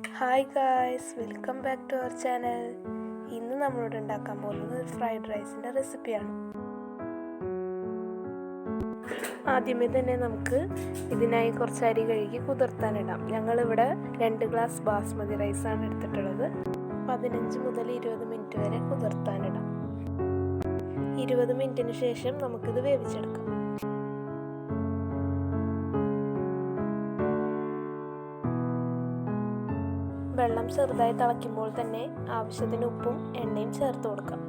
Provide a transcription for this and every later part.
Hi guys, welcome back to our channel. ഇന്ന് നമ്മളോട് ഉണ്ടാക്കാൻ പോകുന്നത് ഒരു ഫ്രൈഡ് റൈസിൻ്റെ റെസിപ്പിയാണ്. ആദ്യമേ തന്നെ നമുക്ക് ഇതിനായി കുറച്ച് അരി കഴുകി കുതിർത്താനിടാം. ഞങ്ങളിവിടെ 2 ഗ്ലാസ് ബാസ്മതി റൈസാണ് എടുത്തിട്ടുള്ളത്. 15 മുതൽ 20 മിനിറ്റ് വരെ കുതിർത്താനിടാം. 20 മിനിറ്റിന് ശേഷം നമുക്കിത് വേവിച്ചെടുക്കാം. വെള്ളം ചെറുതായി തിളയ്ക്കുമ്പോൾ തന്നെ ആവശ്യത്തിന് ഉപ്പും എണ്ണയും ചേർത്ത് കൊടുക്കാം.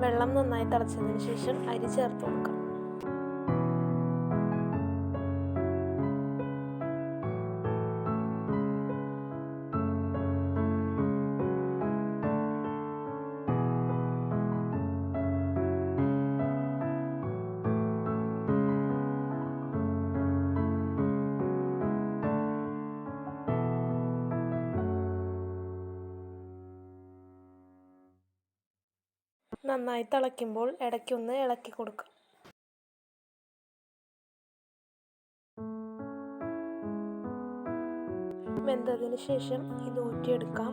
വെള്ളം നന്നായി തിളച്ചതിന് ശേഷം അരി ചേർത്ത് കൊടുക്കാം. നന്നായി തിളയ്ക്കുമ്പോൾ ഇടയ്ക്കൊന്ന് ഇളക്കി കൊടുക്കാം. വെന്തതിന് ശേഷം ഇത് ഊറ്റിയെടുക്കാം.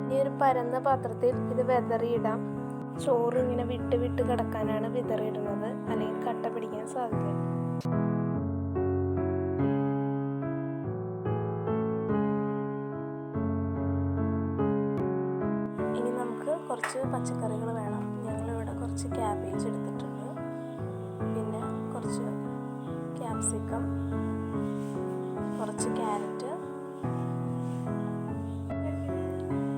ഇനി ഒരു പരന്ന പാത്രത്തിൽ ഇത് വിതറിയിടാം. ചോറ് ഇങ്ങനെ വിട്ട് വിട്ട് കിടക്കാനാണ് വിതറിയിടുന്നത്, അല്ലെങ്കിൽ കട്ട പിടിക്കാൻ സാധ്യത. കുറച്ച് പച്ചക്കറികൾ വേണം. ഞങ്ങളിവിടെ കുറച്ച് ക്യാബേജ് എടുത്തിട്ടുണ്ട്, പിന്നെ കുറച്ച് ക്യാപ്സിക്കം, കുറച്ച് ക്യാരറ്റ്,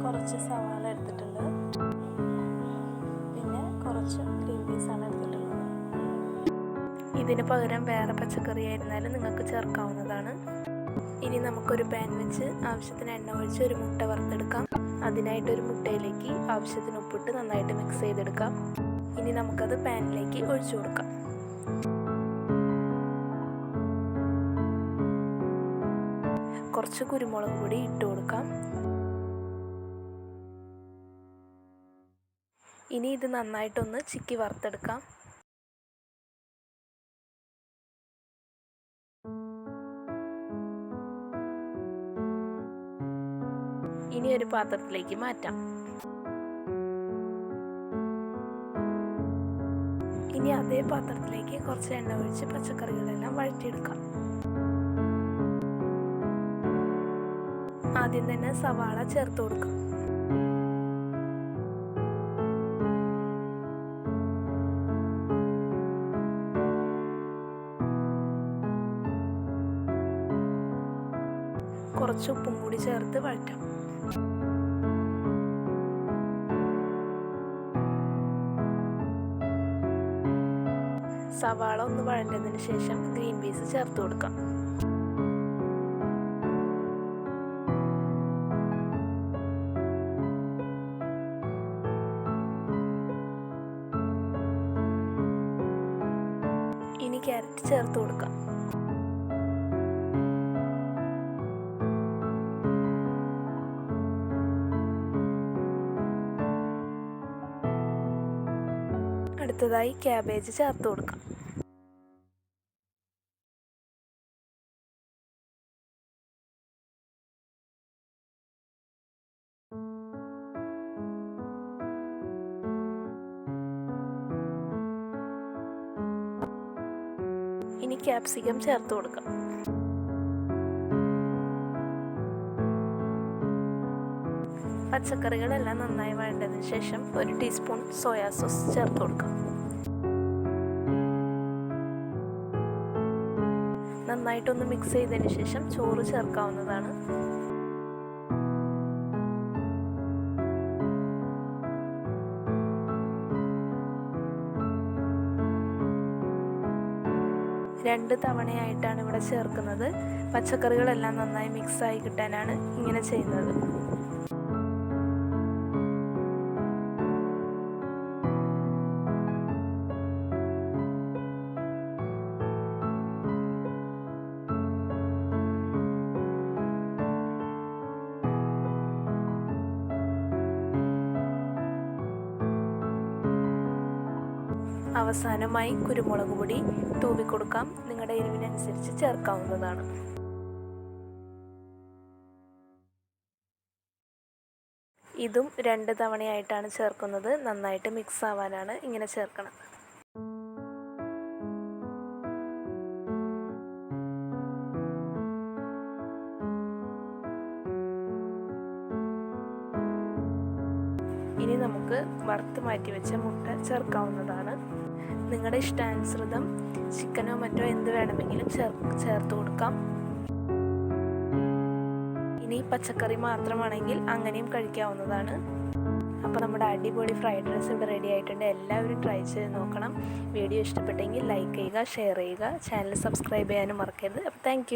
കുറച്ച് സവാള എടുത്തിട്ടുണ്ട്, പിന്നെ കുറച്ച് ഗ്രീൻ പീസാണ് എടുത്തിട്ടുള്ളത്. ഇതിന് പകരം വേറെ പച്ചക്കറി ആയിരുന്നാലും നിങ്ങൾക്ക് ചേർക്കാവുന്നതാണ്. ഇനി നമുക്കൊരു പാൻ വെച്ച് ആവശ്യത്തിന് എണ്ണ ഒഴിച്ച് ഒരു മുട്ട വറുത്തെടുക്കാം. അതിനായിട്ടൊരു മുട്ടയിലേക്ക് ആവശ്യത്തിന് ഉപ്പിട്ട് നന്നായിട്ട് മിക്സ് ചെയ്തെടുക്കാം. ഇനി നമുക്കത് പാനിലേക്ക് ഒഴിച്ചു കൊടുക്കാം. കുറച്ച് കുരുമുളക് പൊടി ഇട്ട് കൊടുക്കാം. ഇനി ഇത് നന്നായിട്ടൊന്ന് ചിക്കി വറുത്തെടുക്കാം. ഇനി ഒരു പാത്രത്തിലേക്ക് മാറ്റാം. ഇനി അതേ പാത്രത്തിലേക്ക് കുറച്ച് എണ്ണ ഒഴിച്ച് പച്ചക്കറികളെല്ലാം വഴറ്റിയെടുക്കാം. ആദ്യം തന്നെ സവാള ചേർത്ത് കൊടുക്കാം. കുറച്ച് ഉപ്പും കൂടി ചേർത്ത് വഴറ്റാം. സവാള ഒന്ന് വഴണ്ടതിന് ശേഷം ഗ്രീൻ പീസ് ചേർത്ത് കൊടുക്കാം. ഇനി ക്യാരറ്റ് ചേർത്ത് കൊടുക്കാം. അടുത്തതായി ക്യാബേജ് ചേർത്ത് കൊടുക്കാം. ഇനി ക്യാപ്സിക്കം ചേർത്ത് കൊടുക്കാം. പച്ചക്കറികളെല്ലാം നന്നായി വഴണ്ടതിന് ശേഷം 1 ടീസ്പൂൺ സോയാ സോസ് ചേർത്ത് കൊടുക്കാം. നന്നായിട്ടൊന്ന് മിക്സ് ചെയ്തതിന് ശേഷം ചോറ് ചേർക്കാവുന്നതാണ്. രണ്ട് തവണയായിട്ടാണ് ഇവിടെ ചേർക്കുന്നത്. പച്ചക്കറികളെല്ലാം നന്നായി മിക്സായി കിട്ടാനാണ് ഇങ്ങനെ ചെയ്യുന്നത്. അവസാനമായി കുരുമുളക് പൊടി തൂവി കൊടുക്കാം. നിങ്ങളുടെ എരിവിനനുസരിച്ച് ചേർക്കാവുന്നതാണ്. ഇതും 2 തവണയായിട്ടാണ് ചേർക്കുന്നത്. നന്നായിട്ട് മിക്സ് ആവാനാണ് ഇങ്ങനെ ചേർക്കണം. ഇനി നമുക്ക് വറുത്ത് മാറ്റി വെച്ച മുട്ട ചേർക്കാവുന്നതാണ്. നിങ്ങളുടെ ഇഷ്ടാനുസൃതം ചിക്കനോ മറ്റോ എന്ത് വേണമെങ്കിലും ചേർത്ത് കൊടുക്കാം. ഇനി പച്ചക്കറി മാത്രമാണെങ്കിൽ അങ്ങനെയും കഴിക്കാവുന്നതാണ്. അപ്പോൾ നമ്മുടെ അടിപൊളി ഫ്രൈഡ് റൈസ് ഇവിടെ റെഡി ആയിട്ടുണ്ട്. എല്ലാവരും ട്രൈ ചെയ്ത് നോക്കണം. വീഡിയോ ഇഷ്ടപ്പെട്ടെങ്കിൽ ലൈക്ക് ചെയ്യുക, ഷെയർ ചെയ്യുക, ചാനൽ സബ്സ്ക്രൈബ് ചെയ്യാനും മറക്കരുത്. അപ്പോൾ താങ്ക്